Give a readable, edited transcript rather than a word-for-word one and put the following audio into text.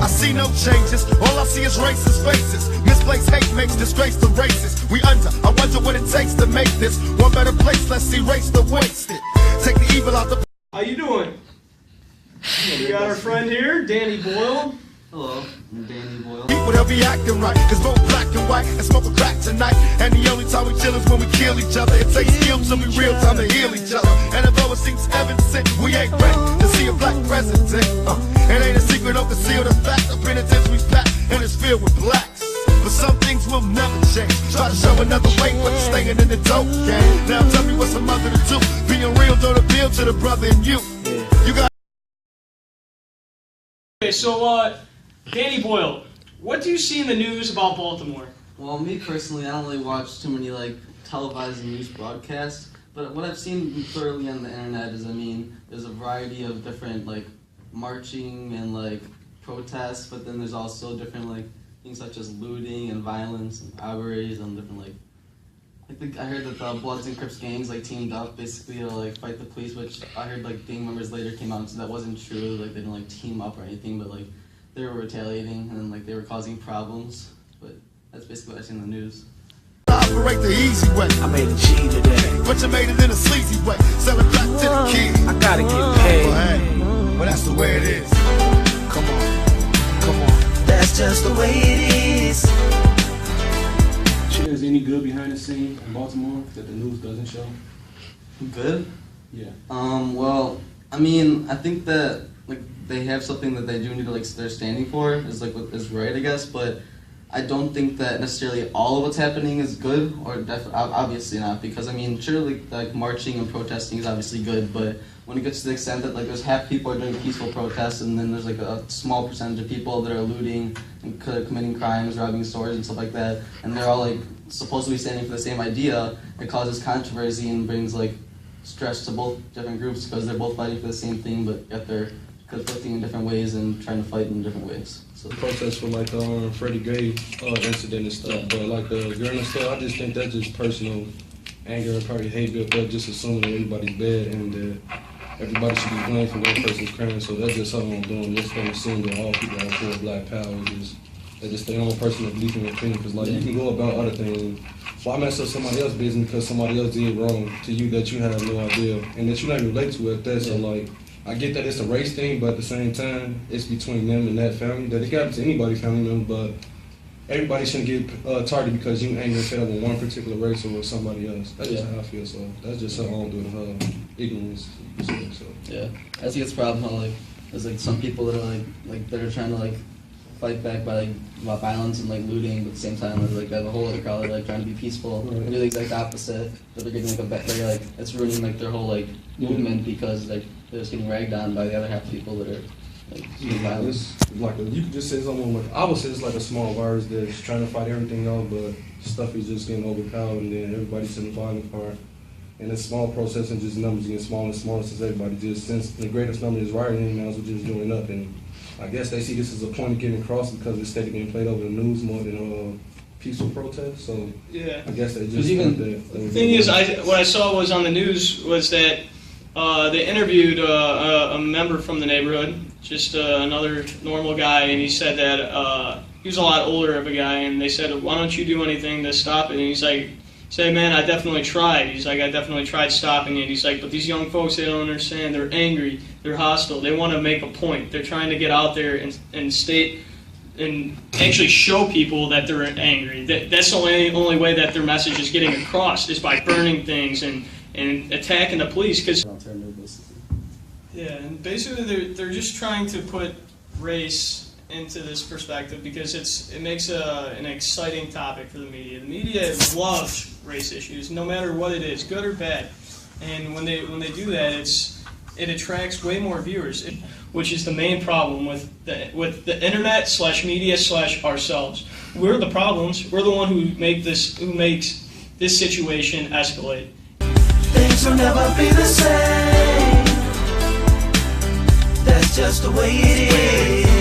I see no changes, all I see is racist faces. Misplaced hate makes disgrace to races. We I wonder what it takes to make this one better place. Let's erase the wasted. Take the evil out the... How you doing? We got our friend here, Danny Boyle. Hello, I'm Danny Boyle. People, they'll be acting right, cause both black and white and smoke a crack tonight. And the only time we chill is when we kill each other. It takes skill to be real time to heal each other. And although it seems evident, we ain't ready to see a black president. It ain't a secret, don't conceal the fact. The penitentiary's packed and it's filled with blacks. But some things will never change. Try to show another way, but you're staying in the dope game. Now tell me what's a mother to do. Being real don't appeal to the brother in you. You got... Okay, so Danny Boyle, what do you see in the news about Baltimore? Well, me personally, I don't really watch too many televised news broadcasts, but what I've seen thoroughly on the internet is, there's a variety of different marching and protests, but then there's also different things such as looting and violence and robberies and different I heard that the Bloods and Crips gangs teamed up basically to fight the police, which I heard gang members later came out and said that wasn't true. They didn't team up or anything, but they were retaliating and they were causing problems. But that's basically what I see in the news. Operate the easy way. I made a G today, but you made it in a sleazy way. Sell it back to the kids. I gotta get paid. Well, hey, well that's the way it is. Come on. That's just the way it is. Is any good behind the scenes in Baltimore that the news doesn't show? Good? Yeah. Well, I think that they have something that they do need to they're standing for is what is right, I guess, but I don't think that necessarily all of what's happening is good, or obviously not, because surely marching and protesting is obviously good, but when it gets to the extent that there's half people are doing peaceful protests and then there's a small percentage of people that are looting and committing crimes, robbing stores and stuff like that, and they're all supposedly standing for the same idea, it causes controversy and brings stress to both different groups because they're both fighting for the same thing, but yet they're conflicting in different ways and trying to fight in different ways. So Protests for Freddie Gray incident and stuff, but the girl and stuff, I just think that's just personal anger and probably hate built up, just assuming that everybody's bad and that everybody should be blamed for one person's crime. So that's just something I'm doing. Just don't assume that all people are for black power. That's just their own personal belief and opinion. Because you can go about other things. Why mess up somebody else's business because somebody else did wrong to you that you have no idea and that you don't relate to at that. So I get that it's a race thing, but at the same time, it's between them and that family. That it can happen to anybody's family member, but everybody shouldn't get targeted because you ain't gonna fit up with one particular race or somebody else. That's just how I feel. So that's just something I don't do with ignorance. So. Yeah, I think it's a problem how there's some people that are that are trying to fight back by about violence and looting, but at the same time there's they have a whole other crowd that are trying to be peaceful and do the exact opposite. That they're getting it's ruining their whole movement because they're just getting ragged on by the other half of people that are violence. It's you could just say something I would say it's a small virus that's trying to fight everything else, but stuff is just getting overpowered and then everybody's in the violent part. And it's small process and just numbers getting smaller and smaller since the greatest number is rioting emails are just joining up, and I guess they see this as a point of getting across because it's steady being played over the news more than peaceful protests. So yeah, I guess they just the thing is, what I saw was on the news was that they interviewed a member from the neighborhood, just another normal guy, and he said that he was a lot older of a guy, and they said, why don't you do anything to stop it? And he's say, man, I definitely tried. He's I definitely tried stopping it. He's but these young folks, they don't understand. They're angry. They're hostile. They want to make a point. They're trying to get out there and state and actually show people that they're angry. That's the only way that their message is getting across is by burning things and attacking the police. Yeah, and basically they're just trying to put race into this perspective because it makes an exciting topic for the media. The media loves race issues, no matter what it is, good or bad. And when they do that, it attracts way more viewers, which is the main problem with the internet / media / ourselves. We're the problems. We're the one who makes this situation escalate. Things will never be the same. That's just the way it is.